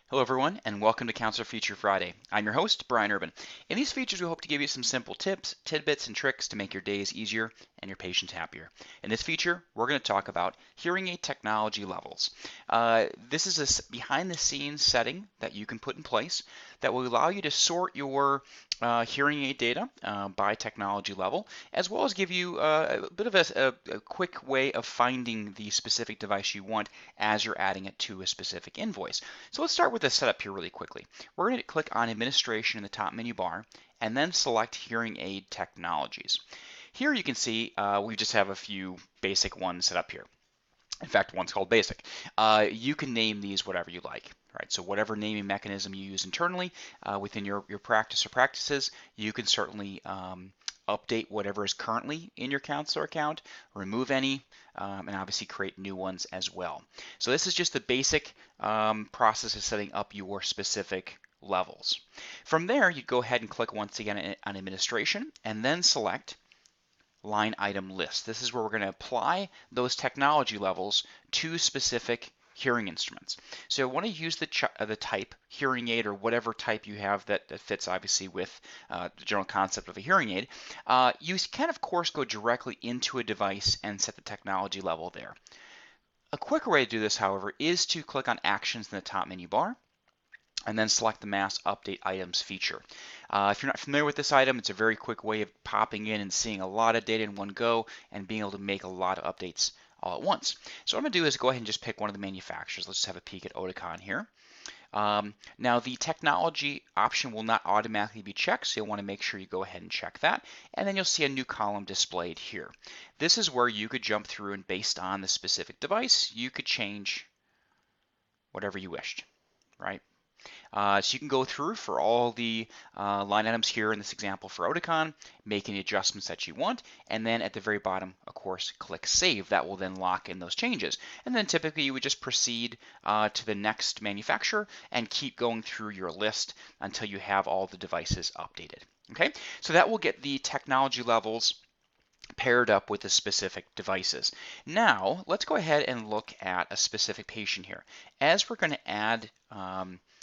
Hello everyone, and welcome to Counselor Feature Friday. I'm your host, Brian Urban. In these features, we hope to give you some simple tips, tidbits, and tricks to make your days easier and your patients happier. In this feature, we're going to talk about hearing aid technology levels. This is a behind-the-scenes setting that you can put in place that will allow you to sort your hearing aid data by technology level, as well as give you a bit of a quick way of finding the specific device you want as you're adding it to a specific invoice. So let's start with the setup here really quickly. We're going to click on Administration in the top menu bar and then select Hearing Aid Technologies. Here you can see we just have a few basic ones set up here. In fact, one's called Basic. You can name these whatever you like. Right, so whatever naming mechanism you use internally within your practice or practices, you can certainly update whatever is currently in your counselor account, remove any, and obviously create new ones as well. So this is just the basic process of setting up your specific levels. From there, you go ahead and click once again on Administration and then select Line Item List. This is where we're going to apply those technology levels to specific hearing instruments. So I want to use the type hearing aid or whatever type you have that fits obviously with the general concept of a hearing aid. You can of course go directly into a device and set the technology level there. A quicker way to do this, however, is to click on Actions in the top menu bar and then select the Mass Update Items feature. If you're not familiar with this item, it's a very quick way of popping in and seeing a lot of data in one go and being able to make a lot of updates all at once. So what I'm going to do is go ahead and just pick one of the manufacturers. Let's just have a peek at Oticon here. Now the technology option will not automatically be checked, so you'll want to make sure you go ahead and check that, and then you'll see a new column displayed here. This is where you could jump through and based on the specific device, you could change whatever you wished, right? So you can go through for all the line items here in this example for Oticon, make any adjustments that you want, and then at the very bottom, of course, click Save. That will then lock in those changes. And then typically you would just proceed to the next manufacturer and keep going through your list until you have all the devices updated. Okay, so that will get the technology levels paired up with the specific devices. Now, let's go ahead and look at a specific patient here. As we're going to add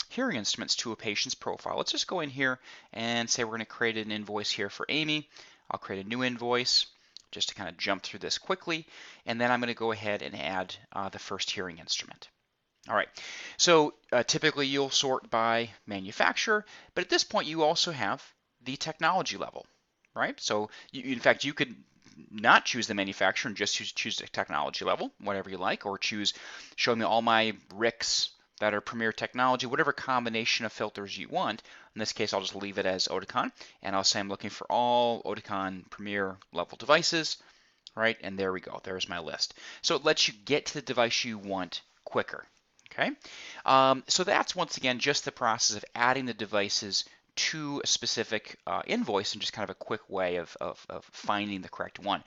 hearing instruments to a patient's profile, let's just go in here and say we're going to create an invoice here for Amy. I'll create a new invoice just to kind of jump through this quickly, and then I'm going to go ahead and add the first hearing instrument. All right, so typically you'll sort by manufacturer, but at this point you also have the technology level, right? So in fact, you could not choose the manufacturer and just choose the technology level, whatever you like, or choose show me all my RICs that are Premier Technology, whatever combination of filters you want. In this case, I'll just leave it as Oticon, and I'll say I'm looking for all Oticon Premier level devices, right? And there we go, there's my list. So it lets you get to the device you want quicker, okay? So that's once again just the process of adding the devices to a specific invoice and just kind of a quick way of finding the correct one.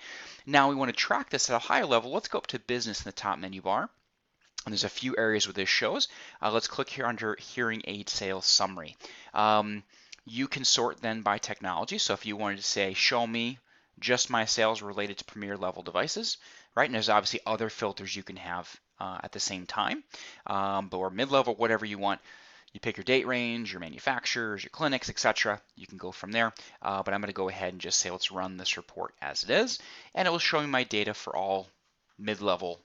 Now we want to track this at a higher level. Let's go up to Business in the top menu bar. And there's a few areas where this shows. Let's click here under Hearing Aid Sales Summary. You can sort then by technology. So if you wanted to say, show me just my sales related to Premier level devices, right? And there's obviously other filters you can have at the same time, or mid-level, whatever you want. You pick your date range, your manufacturers, your clinics, etc. You can go from there. But I'm going to go ahead and just say, let's run this report as it is. And it will show me my data for all mid-level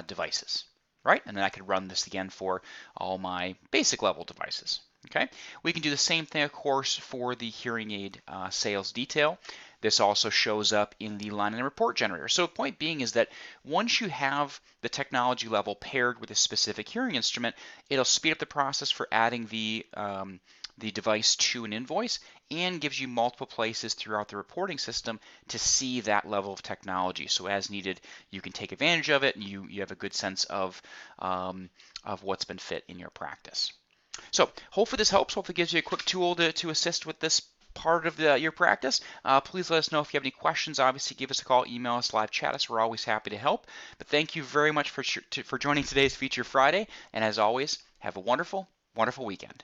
devices. Right? And then I could run this again for all my basic level devices. Okay? We can do the same thing, of course, for the hearing aid sales detail. This also shows up in the line item report generator. So the point being is that once you have the technology level paired with a specific hearing instrument, it'll speed up the process for adding the device to an invoice and gives you multiple places throughout the reporting system to see that level of technology. So as needed, you can take advantage of it and you have a good sense of what's been fit in your practice. So hopefully this helps. Hopefully it gives you a quick tool to assist with this part of your practice. Please let us know if you have any questions. Obviously, give us a call, email us, live chat us. We're always happy to help. But thank you very much for joining today's Feature Friday. And as always, have a wonderful, wonderful weekend.